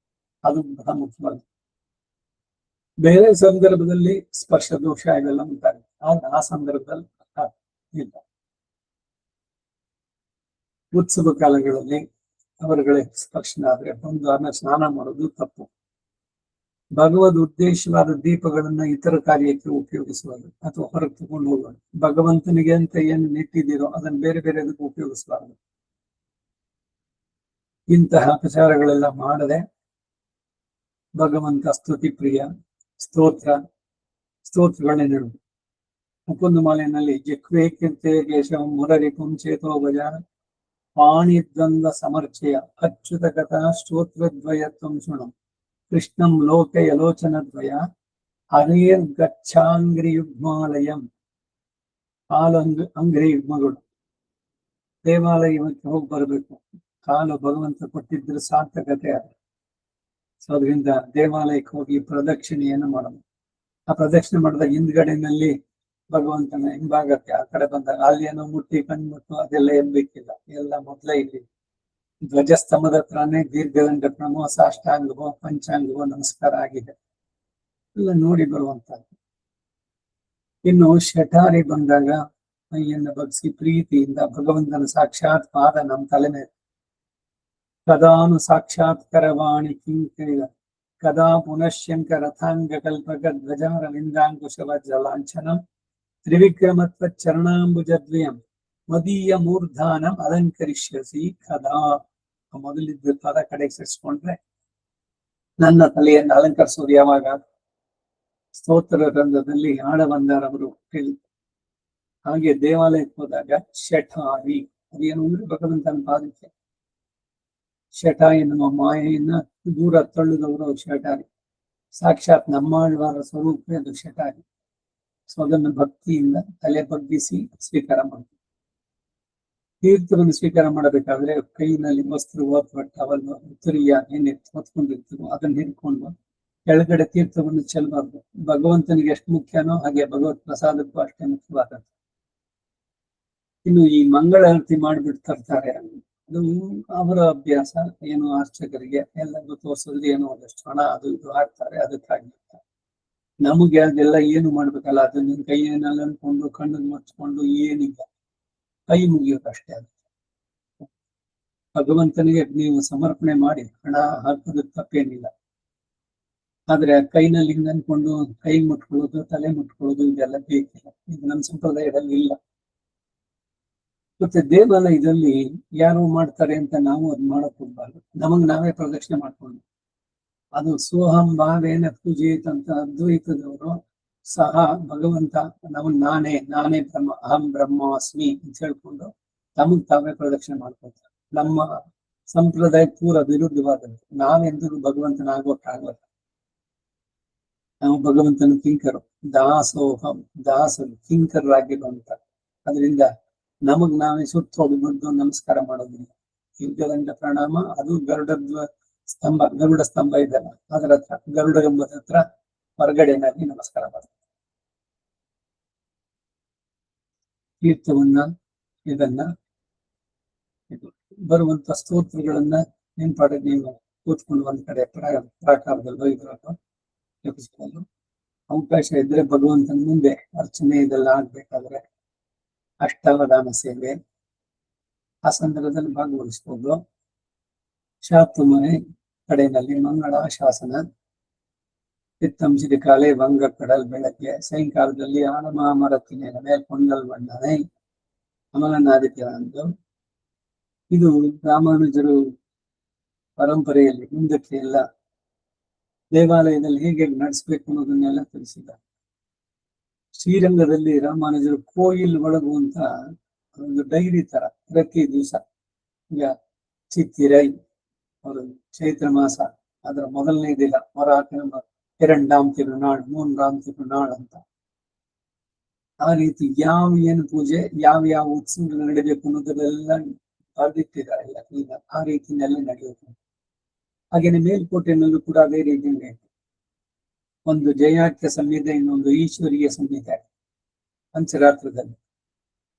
ಅದು ಬಹಳ ಮುಖ್ಯವಾದ. ಬೇರೆ ಸಂದರ್ಭದಲ್ಲಿ ಸ್ಪರ್ಶ ದೋಷ ಇವೆಲ್ಲ ಉಂಟಾಗುತ್ತೆ, ಆಗ ಆ ಸಂದರ್ಭದಲ್ಲಿ ಇಲ್ಲ. ಉತ್ಸವ ಕಾಲಗಳಲ್ಲಿ ಅವರುಗಳಿಗೆ ಸ್ಪರ್ಶನ ಆದ್ರೆ ಬಂದು ಆಮೇಲೆ ಸ್ನಾನ ಮಾಡೋದು ತಪ್ಪು. ಭಗವದ್ ಉದ್ದೇಶವಾದ ದೀಪಗಳನ್ನ ಇತರ ಕಾರ್ಯಕ್ಕೆ ಉಪಯೋಗಿಸುವುದು ಅಥವಾ ಹೊರಗೆ ತಗೊಂಡು ಹೋಗೋದು. ಭಗವಂತನಿಗೆ ಅಂತ ಏನು ನೆಟ್ಟಿದ್ದೀರೋ ಅದನ್ನ ಬೇರೆ ಬೇರೆ ಅದಕ್ಕೆ ಉಪಯೋಗಿಸಬಾರದು. ಇಂತಹ ಅಪಚಾರಗಳೆಲ್ಲ ಮಾಡದೆ ಭಗವಂತ ಸ್ತುತಿ ಪ್ರಿಯ, ಸ್ತೋತ್ರಗಳನ್ನೇ ನೀಡುವುದು. ಮುಕುಂದ ಮಾಲೆಯಲ್ಲಿ ಜಕ್ವೇ ಕೀರ್ತೆ ಕೇಶವ ಮುರರಿ ಪುಂಚೇತೋ ಭಜ ಪಾಣಿದ್ವಂದ ಸಮರ್ಚಯ ಅಚ್ಯುತ ಕಥಾ ಸ್ತೋತ್ರದ್ವಯತ್ವಂ ಶೃಣು ಕೃಷ್ಣಂ ಲೋಕೆ ಯಲೋಚನದ್ವಯ ಹರೇರ್ ಗಚ್ಛಾಂಗ್ರಿ ಯುಗ್ಮಾಲಯಂ. ಅಂಗ್ರಿ ಯುಗ್ಮಗಳು ದೇವಾಲಯಕ್ಕೆ ಹೋಗಿ ಬರಬೇಕು. ಕಾಲು ಭಗವಂತ ಕೊಟ್ಟಿದ್ರೆ ಸಾರ್ಥಕತೆ ಅದ. ಸೊ ಅದರಿಂದ ದೇವಾಲಯಕ್ಕೆ ಹೋಗಿ ಪ್ರದಕ್ಷಿಣೆಯನ್ನು ಮಾಡೋದು. ಆ ಪ್ರದಕ್ಷಿಣೆ ಮಾಡಿದಾಗ ಹಿಂದ್ಗಡೆನಲ್ಲಿ ಭಗವಂತನ ಹಿಂಭಾಗಕ್ಕೆ ಆ ಕಡೆ ಬಂದಾಗ ಅಲ್ಲಿ ಏನೋ ಮುಟ್ಟಿ ಕಣ್ಮುಟ್ಟು ಅದೆಲ್ಲ ಏನ್ ಬೇಕಿಲ್ಲ. ಎಲ್ಲ ಮೊದಲೇ ಇಲ್ಲಿ ಧ್ವಜಸ್ತಂಭದ ಹತ್ರನೇ ದೀರ್ಘದಂಡ ಪ್ರಣಮೋ ಸಾಷ್ಟಾಂಗವೋ ಪಂಚಾಂಗವೋ ನಮಸ್ಕಾರ ಆಗಿದೆ, ಎಲ್ಲ ನೋಡಿ ಬರುವಂತದ್ದು. ಇನ್ನು ಶಠಾರಿ ಬಂದಾಗ ಮೈಯನ್ನು ಬಗ್ಸಿ ಪ್ರೀತಿಯಿಂದ ಭಗವಂತನ ಸಾಕ್ಷಾತ್ ಪಾದ ನಮ್ಮ ತಲೆ ಮೇಲೆ ಕದಾನು ಸಾಕ್ಷಾತ್ಕರವಾಣಿ ಕಿಂಕರಿದ ಕದಾ ಪುನಶ್ಯಂಕ ರಥಾಂಗ ಕಲ್ಪಕ ಧ್ವಜಾರವಿಂದಾಂಕುಶವಜ್ರಲಾಂಛನಂ ತ್ರಿವಿಕ್ರಮತ್ವ ಚರಣಾಂಬುಜದ್ವಯಂ ಮದೀಯ ಮೂರ್ಧಾನಂ ಅಲಂಕರಿಷ್ಯಸಿ ಕದಾ. ಮೊದಲಿದ್ದ ಪದ ಕಡೆಗೆ ಸೇರಿಸ್ಕೊಂಡ್ರೆ ನನ್ನ ತಲೆಯನ್ನು ಅಲಂಕರಿಸೋದು ಯಾವಾಗ? ಸ್ತೋತ್ರ ರಂಗದಲ್ಲಿ ಆಳವಂದರವರು ಹೇಳಿದ್ರು. ಹಾಗೆ ದೇವಾಲಯಕ್ಕೆ ಹೋದಾಗ ಶಠಾರಿ, ಅದೇನು ಅಂದ್ರೆ ಭಗವಂತನ ಪಾದಕ್ಕೆ ಶಠ ಎನ್ನುವ ಮಾಯೆಯನ್ನ ದೂರ ತಳ್ಳುದವರು ಶಠಾರಿ. ಸಾಕ್ಷಾತ್ ನಮ್ಮಾಳ್ವಾರ ಸ್ವರೂಪವೇ ಅದು ಶಠಾರಿ. ಸೊ ಅದನ್ನು ಭಕ್ತಿಯಿಂದ ತಲೆ ಬಗ್ಗಿಸಿ ಸ್ವೀಕಾರ ಮಾಡ್ತೀವಿ. ತೀರ್ಥವನ್ನು ಸ್ವೀಕಾರ ಮಾಡಬೇಕಾದ್ರೆ ಕೈನಲ್ಲಿ ವಸ್ತ್ರ ಅಥವಾ ಟವಲ್ ತುರಿಯ ಏನೇ ಹೊತ್ಕೊಂಡಿರ್ತೀವೋ ಅದನ್ನ ಹಿಡ್ಕೊಂಡು ಕೆಳಗಡೆ ತೀರ್ಥವನ್ನು ಚೆಲ್ಲಬಾರ್ದು. ಭಗವಂತನಿಗೆ ಎಷ್ಟು ಮುಖ್ಯನೋ ಹಾಗೆ ಭಗವತ್ ಪ್ರಸಾದಕ್ಕೂ ಅಷ್ಟೇ ಮುಖ್ಯವಾದದ್ದು. ಇನ್ನು ಈ ಮಂಗಳಾರತಿ ಮಾಡಿಬಿಡ್ತಿರ್ತಾರೆ, ಅದು ಅವರ ಅಭ್ಯಾಸ. ಏನು ಅರ್ಚಕರಿಗೆ ಎಲ್ಲರಿಗೂ ತೋರಿಸೋದು ಏನೋ ಒಂದಷ್ಟು ಹಣ ಅದು ಇದು ಹಾಕ್ತಾರೆ, ಅದಕ್ಕಾಗಿರ್ತಾರೆ. ನಮಗೆ ಅದೆಲ್ಲ ಏನು ಮಾಡ್ಬೇಕಲ್ಲ, ಅದನ್ನ ಕೈಯನ್ನೆಲ್ಲ ಅನ್ಕೊಂಡು ಕಣ್ಣನ್ನು ಮುಚ್ಕೊಂಡು ಏನಿಲ್ಲ, ಕೈ ಮುಗಿಯೋದಷ್ಟೇ. ಅದು ಭಗವಂತನಿಗೆ ನೀವು ಸಮರ್ಪಣೆ ಮಾಡಿ ಹಣ ಹಾಕೋದಕ್ಕೆ ತಪ್ಪೇನಿಲ್ಲ. ಆದ್ರೆ ಕೈನಲ್ಲಿ ಹಿಂಗ್ ಅನ್ಕೊಂಡು ಕೈ ಮುಟ್ಕೊಳ್ಳೋದು, ತಲೆ ಮುಟ್ಕೊಳ್ಳೋದು ಇದೆಲ್ಲ ಬೇಕಿಲ್ಲ. ಇದು ನಮ್ಮ ಸಂಪ್ರದಾಯದಲ್ಲಿ ಇಲ್ಲ. ಮತ್ತೆ ದೇವಾಲಯದಲ್ಲಿ ಯಾರು ಮಾಡ್ತಾರೆ ಅಂತ ನಾವು ಅದ್ ಮಾಡಕ್ ಹೋಗ್ಬಾರ್ದು. ನಮಗ್ ನಾವೇ ಪ್ರದಕ್ಷಿಣೆ ಮಾಡ್ಕೊಂಡು ಅದು ಸೋಹಂ ಭಾವೇನ ಪೂಜೆತ್ ಅಂತ ಅದ್ವೈತದವರು ಸಹ ಭಗವಂತ ನಾನೇ ಬ್ರಹ್ಮ, ಅಹಂ ಬ್ರಹ್ಮಾಸ್ಮಿ ಅಂತ ಹೇಳ್ಕೊಂಡು ತಮಗ್ ತಾವೇ ಪ್ರದಕ್ಷಿಣೆ ಮಾಡ್ಕೊಳ್ತಾರೆ. ನಮ್ಮ ಸಂಪ್ರದಾಯ ಪೂರ ವಿರುದ್ಧವಾದದ್ದು. ನಾವೆಂದಿಗೂ ಭಗವಂತನಾಗೋಕ್ಕಾಗಲ್ಲ. ನಾವು ಭಗವಂತನ ಕಿಂಕರು, ದಾಸೋಹಂ, ದಾಸರು ಕಿಂಕರರಾಗಿರುವಂತ. ಅದರಿಂದ ನಮಗ್ ನಾವೇ ಸುತ್ತ ಹೋಗ್ಬಿಟ್ಟು ನಮಸ್ಕಾರ ಮಾಡೋದಿಲ್ಲ. ದೀರ್ಘದಂಡ ಪ್ರಣಾಮ, ಅದು ಗರುಡ ಸ್ತಂಭ ಇದೆಲ್ಲ ಅದರ ಹತ್ರ, ಗರುಡ ಎಂಬುದ ಹತ್ರ ಹೊರಗಡೆನಾಗಿ ನಮಸ್ಕಾರ ಮಾಡ್ತಾರೆ. ತೀರ್ಥವನ್ನ ಇದನ್ನ ಬರುವಂತ ಸ್ತೋತ್ರಗಳನ್ನ ನೆನ್ಪಾಡಿ ನೀವು ಕೂತ್ಕೊಂಡು ಒಂದ್ ಕಡೆ ಪ್ರಾಕಾರದಲ್ಲೋ ಇದ್ರಲ್ಲೋ ಜಪಿಸ್ಕೊಂಡು, ಅವಕಾಶ ಇದ್ರೆ ಭಗವಂತನ ಮುಂದೆ ಅರ್ಚನೆ ಇದೆಲ್ಲ ಆಗ್ಬೇಕಾದ್ರೆ ಅಷ್ಟಾವಧಾನ ಸೇವೆ ಆ ಸಂದರ್ಭದಲ್ಲಿ ಭಾಗವಹಿಸ್ಬೋದು. ಶಾತುಮನೆ ಕಡೆಯಲ್ಲಿ ಮಂಗಳ ಶಾಸನ, ಪಿತ್ತಂಶಿದ ಕಾಲೆ ವಂಗ ಕಡಲ್ ಬೆಳಗ್ಗೆ, ಸಾಯಂಕಾಲದಲ್ಲಿ ಆಳಮಾಮರತ್ತಿನ ಮೇಲೆ ಕೊಂಡಲ್ ಬಣ್ಣನೆ ಅಮಲನಾದಿತ್ಯಂದು. ಇದು ರಾಮಾನುಜರು ಪರಂಪರೆಯಲ್ಲಿ ಮುಂದಕ್ಕೆ ಎಲ್ಲ ದೇವಾಲಯದಲ್ಲಿ ಹೇಗೆ ನಡೆಸ್ಬೇಕು ಅನ್ನೋದನ್ನೆಲ್ಲ ತಿಳಿಸಿದ್ದಾರೆ. ಶ್ರೀರಂಗದಲ್ಲಿ ರಾಮಾನುಜರು ಕೋಯಿಲ್ ಒಳಗು ಅಂತ ಒಂದು ಡೈರಿ ತರ ಪ್ರತಿ ದಿವಸ, ಈಗ ಚಿತ್ತಿರೈ ಅವರು ಚೈತ್ರ ಮಾಸ ಅದರ ಮೊದಲನೇ ದಿನ ಎರಡಾಮ್ ತಿರುನಾಳ್, ಮೂರರಾಮ್ ತಿರುನಾಳ್ ಅಂತ ಆ ರೀತಿ ಏನು ಪೂಜೆ ಯಾವ ಉತ್ಸವ ನಡೀಬೇಕು ಅನ್ನೋದನ್ನೆಲ್ಲ ಬರೆದಿಟ್ಟಿದ್ದಾರೆ. ಎಲ್ಲ ಈಗ ಆ ರೀತಿನೆಲ್ಲ ನಡೆಯುತ್ತೆ. ಹಾಗೇನೆ ಮೇಲ್ಕೋಟೆನಲ್ಲೂ ಕೂಡ ಅದೇ ರೀತಿ ಒಂದು ಜಯಾಖ್ಯ ಸಂಹಿತೆ, ಇನ್ನೊಂದು ಈಶ್ವರೀಯ ಸಂಹಿತೆ ಪಂಚರಾತ್ರದಲ್ಲಿ.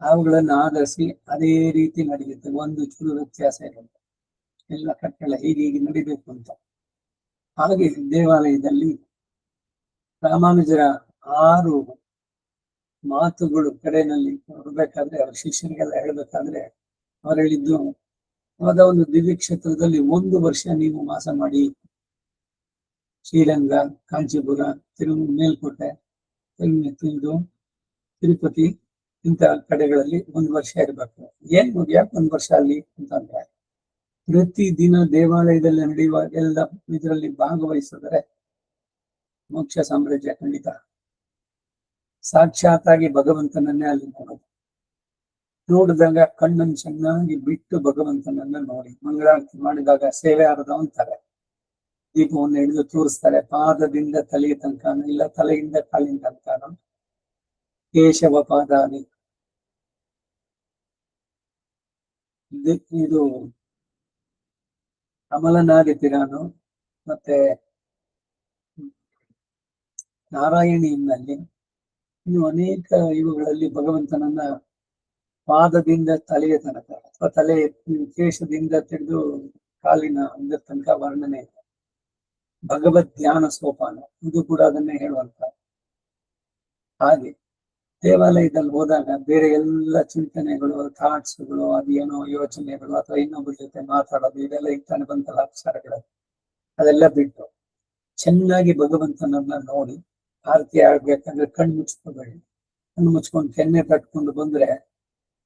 ಅವುಗಳನ್ನು ಆಧರಿಸಿ ಅದೇ ರೀತಿ ನಡೆಯುತ್ತೆ. ಒಂದು ಚೂರು ವ್ಯತ್ಯಾಸ ಇರುತ್ತೆ. ಎಲ್ಲ ಕಟ್ಟಳ ಹೀಗೆ ನಡಿಬೇಕು ಅಂತ. ಹಾಗೆ ದೇವಾಲಯದಲ್ಲಿ ರಾಮಾನುಜರ 6 ಮಾತುಗಳು ಕಡೆಯಲ್ಲಿ ಕೊಡ್ಬೇಕಾದ್ರೆ, ಅವ್ರ ಶಿಷ್ಯರಿಗೆಲ್ಲ ಹೇಳ್ಬೇಕಾದ್ರೆ ಅವ್ರು ಹೇಳಿದ್ದು, ಅದ ಒಂದು ದಿವ್ಯ ಕ್ಷೇತ್ರದಲ್ಲಿ 1 ವರ್ಷ ನೀವು ವಾಸ ಮಾಡಿ, ಶ್ರೀರಂಗ, ಕಾಂಚೀಪುರ, ಮೇಲ್ಕೋಟೆ, ಇದು ತಿರುಪತಿ ಇಂಥ ಕಡೆಗಳಲ್ಲಿ 1 ವರ್ಷ ಇರ್ಬೇಕು. ಯಾಕೆ 1 ವರ್ಷ ಅಲ್ಲಿ ಅಂತಂದ್ರೆ, ಪ್ರತಿ ದಿನ ದೇವಾಲಯದಲ್ಲಿ ನಡೆಯುವ ಎಲ್ಲ ಇದರಲ್ಲಿ ಭಾಗವಹಿಸಿದರೆ ಮೋಕ್ಷ ಸಾಮ್ರಾಜ್ಯ ಖಂಡಿತ. ಸಾಕ್ಷಾತ್ತಾಗಿ ಭಗವಂತನನ್ನೇ ಅಲ್ಲಿ ನೋಡಿದಾಗ ಕಣ್ಣನ್ನು ಚೆನ್ನಾಗಿ ಬಿಟ್ಟು ಭಗವಂತನನ್ನ ನೋಡಿ ಮಂಗಳಾರತಿ ಮಾಡಿದಾಗ ಸೇವೆ ಆರದ ಅಂತಾರೆ. ದೀಪವನ್ನು ಹಿಡಿದು ತೋರಿಸ್ತಾರೆ. ಪಾದದಿಂದ ತಲೆಯ ತನಕನೂ ಇಲ್ಲ, ತಲೆಯಿಂದ ಕಾಲಿನ ತನಕನೂ ಕೇಶವ ಪಾದಾನಿ. ಇದು ಅಮಲನಾದಿತಿರಾನು ಮತ್ತೆ ನಾರಾಯಣಿಯಲ್ಲಿ ಇನ್ನು ಅನೇಕ ಇವುಗಳಲ್ಲಿ ಭಗವಂತನನ್ನ ಪಾದದಿಂದ ತಲೆಯ ತನಕ ಅಥವಾ ತಲೆ ಕೇಶದಿಂದ ತೆಗೆದು ಕಾಲಿನ ಒಂದರ ತನಕ ವರ್ಣನೆ ಇದೆ. ಭಗವದ್ ಧ್ಯಾನ ಸೋಪಾನ ಇದು ಕೂಡ ಅದನ್ನೇ ಹೇಳುವಂತ. ಹಾಗೆ ದೇವಾಲಯದಲ್ಲಿ ಹೋದಾಗ ಬೇರೆ ಎಲ್ಲ ಚಿಂತನೆಗಳು, ಥಾಟ್ಸ್ಗಳು, ಅದೇನೋ ಯೋಚನೆಗಳು ಅಥವಾ ಇನ್ನೊಬ್ಬರ ಜೊತೆ ಮಾತಾಡೋದು ಇದೆಲ್ಲ ಇತ್ತಾನೆ ಬಂತಲ್ಲ ಅಕ್ಷರಗಳು, ಅದೆಲ್ಲ ಬಿಟ್ಟು ಚೆನ್ನಾಗಿ ಭಗವಂತನನ್ನ ನೋಡಿ ಆರತಿ ಆಗ್ಬೇಕಂದ್ರೆ ಕಣ್ಣು ಮುಚ್ಕೋಬೇಡಿ. ಕಣ್ಣು ಮುಚ್ಕೊಂಡು ಕೆನ್ನೆ ಕಟ್ಕೊಂಡು ಬಂದ್ರೆ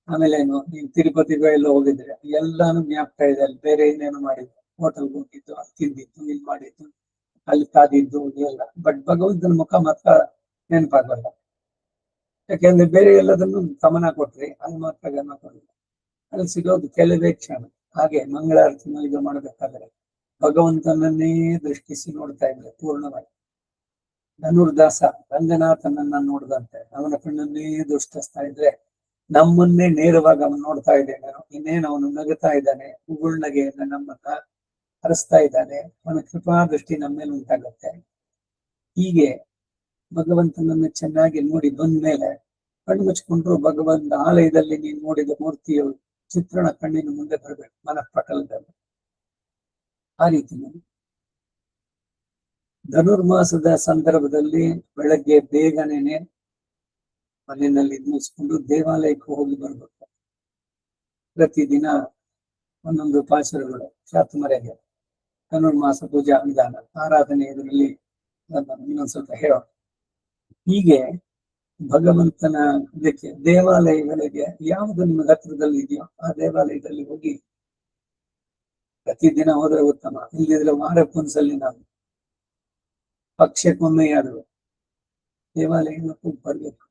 ಆಮೇಲೆ ಏನು, ನೀವು ತಿರುಪತಿಗೂ ಎಲ್ಲ ಹೋಗಿದ್ರೆ ಎಲ್ಲಾನು ಜ್ಞಾಪಕ ಇದೆ. ಅಲ್ಲಿ ಬೇರೆ ಏನೇನು ಮಾಡಿದ್ದು, ಹೋಟೆಲ್ಗೆ ಹೋಗಿದ್ದು, ಅಲ್ಲಿ ತಿಂದಿದ್ದು, ಇಲ್ಲಿ ಮಾಡಿದ್ದು, ಅಲ್ಲಿ ಕಾದಿದ್ದು ಎಲ್ಲ, ಬಟ್ ಭಗವಂತನ ಮುಖ ಮಾತ್ರ ನೆನಪಾಗಲ್ಲ. ಯಾಕೆಂದ್ರೆ ಬೇರೆ ಎಲ್ಲದನ್ನು ಗಮನ ಕೊಟ್ರಿ, ಅಲ್ಲಿ ಮಾತ್ರ ಗಮನ ಕೊಡಲ್ಲ. ಅಲ್ಲಿ ಸಿಗೋದು ಕೆಲವೇ ಕ್ಷಣ. ಹಾಗೆ ಮಂಗಳಾರತಿನ ಇದು ಮಾಡಬೇಕಾದ್ರೆ ಭಗವಂತನನ್ನೇ ದೃಷ್ಟಿಸಿ ನೋಡ್ತಾ ಇದ್ರೆ ಪೂರ್ಣವಾಗಿ. ಧನುರ್ದಾಸ ರಂಗನಾಥನನ್ನ ನೋಡ್ದಂತೆ ಅವನ ಕಣ್ಣನ್ನೇ ದೃಷ್ಟಿಸ್ತಾ ಇದ್ರೆ ನಮ್ಮನ್ನೇ ನೇರವಾಗಿ ಅವನು ನೋಡ್ತಾ ಇದ್ದೇನೆ. ಇನ್ನೇನು ಅವನು ನಗುತ್ತಾ ಇದ್ದಾನೆ, ಉಗುಳ್ನಗೆಯನ್ನು ನಮ್ಮನ್ನ ಹರಿಸ್ತಾ ಇದ್ದಾನೆ. ಅವನ ಕೃಪಾ ದೃಷ್ಟಿ ನಮ್ಮ ಮೇಲೆ ಉಂಟಾಗತ್ತೆ. ಹೀಗೆ ಭಗವಂತನನ್ನು ಚೆನ್ನಾಗಿ ನೋಡಿ ಬಂದ್ಮೇಲೆ ಕಣ್ಣು ಮುಚ್ಕೊಂಡ್ರು ಭಗವಂತ ಆಲಯದಲ್ಲಿ ನೀನು ನೋಡಿದ ಮೂರ್ತಿಯ ಚಿತ್ರಣ ಕಣ್ಣಿನ ಮುಂದೆ ಬರಬೇಕು, ಮನಃಪಟಲದಲ್ಲಿ. ಆ ರೀತಿ ಧನುರ್ಮಾಸದ ಸಂದರ್ಭದಲ್ಲಿ ಬೆಳಗ್ಗೆ ಬೇಗನೆ ಮನೆಯಲ್ಲಿ ಮುಗಿಸ್ಕೊಂಡು ದೇವಾಲಯಕ್ಕೆ ಹೋಗಿ ಬರ್ಬೇಕು. ಪ್ರತಿದಿನ ಒಂದೊಂದು ಪಾಶರಗಳು ಚಾತುಮರೆಗೆ ಧನುರ್ಮಾಸ ಪೂಜಾ ವಿಧಾನ, ಆರಾಧನೆ ಇದರಲ್ಲಿ ಇನ್ನೊಂದ್ ಸ್ವಲ್ಪ ಹೇಳೋಣ. ಹೀಗೆ ಭಗವಂತನ ಇದಕ್ಕೆ ದೇವಾಲಯಗಳಿಗೆ ಯಾವುದು ನಿಮಗೆ ಹತ್ರದಲ್ಲಿ ಇದೆಯೋ ಆ ದೇವಾಲಯದಲ್ಲಿ ಹೋಗಿ ಪ್ರತಿದಿನ ಹೋದ್ರೆ ಉತ್ತಮ. ಇಲ್ಲದಿದ್ರೆ ವಾರಕ್ಕೊಂದ್ಸಲಿ ನಾವು ಪಕ್ಷಕ್ಕೊಮ್ಮೆಯಾದ್ರು ದೇವಾಲಯಕ್ಕೆ ಬರ್ಬೇಕು.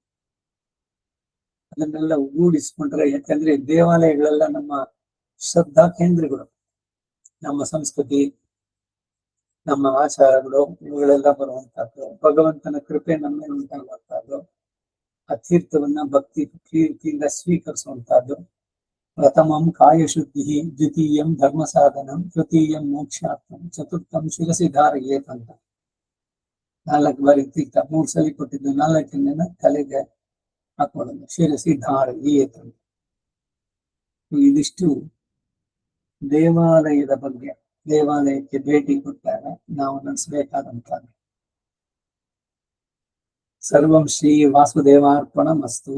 ಅದನ್ನೆಲ್ಲ ಒಗ್ಗೂಡಿಸ್ಕೊಂಡ್ರೆ, ಯಾಕಂದ್ರೆ ದೇವಾಲಯಗಳೆಲ್ಲ ನಮ್ಮ ಶ್ರದ್ಧಾ ಕೇಂದ್ರಗಳು. ನಮ್ಮ ಸಂಸ್ಕೃತಿ, ನಮ್ಮ ಆಚಾರಗಳು ಇವುಗಳೆಲ್ಲ ಬರುವಂತಹದ್ದು, ಭಗವಂತನ ಕೃಪೆ ನಮ್ಮ ಮೇಲೆ ಉಂಟಾಗುವಂತಹದ್ದು, ಆ ತೀರ್ಥವನ್ನ ಭಕ್ತಿ ಪ್ರೀತಿಯಿಂದ ಸ್ವೀಕರಿಸುವಂತಹದ್ದು. ಪ್ರಥಮಂ ಕಾಯಶುದ್ಧಿ, ದ್ವಿತೀಯಂ ಧರ್ಮ ಸಾಧನಂ, ತೃತೀಯಂ ಮೋಕ್ಷಾರ್ಥಂ, ಚತುರ್ಥಂ ಶಿರಸಿ ಧಾರಯೇತ್ ಅಂತ 4 ಬಾರಿ ತೀರ್ಥ 3 ಸಲ ಕೊಟ್ಟಿದ್ದು, 4ನೇನ ತಲೆಗೆ ಹಾಕೊಳ್ಳೋದು, ಶಿರಸಿ ಧಾರಯೇತ್ ಅಂತ. ಇದಿಷ್ಟು ದೇವಾಲಯದ ಬಗ್ಗೆ. ದೇವಾಲಯಕ್ಕೆ ಭೇಟಿ ಕೊಟ್ಟಾಗ ನಾವು ನಡೆಸಬೇಕಾದಂತ. ಸರ್ವಂ ಶ್ರೀ ವಾಸುದೇವಾರ್ಪಣಮಸ್ತು.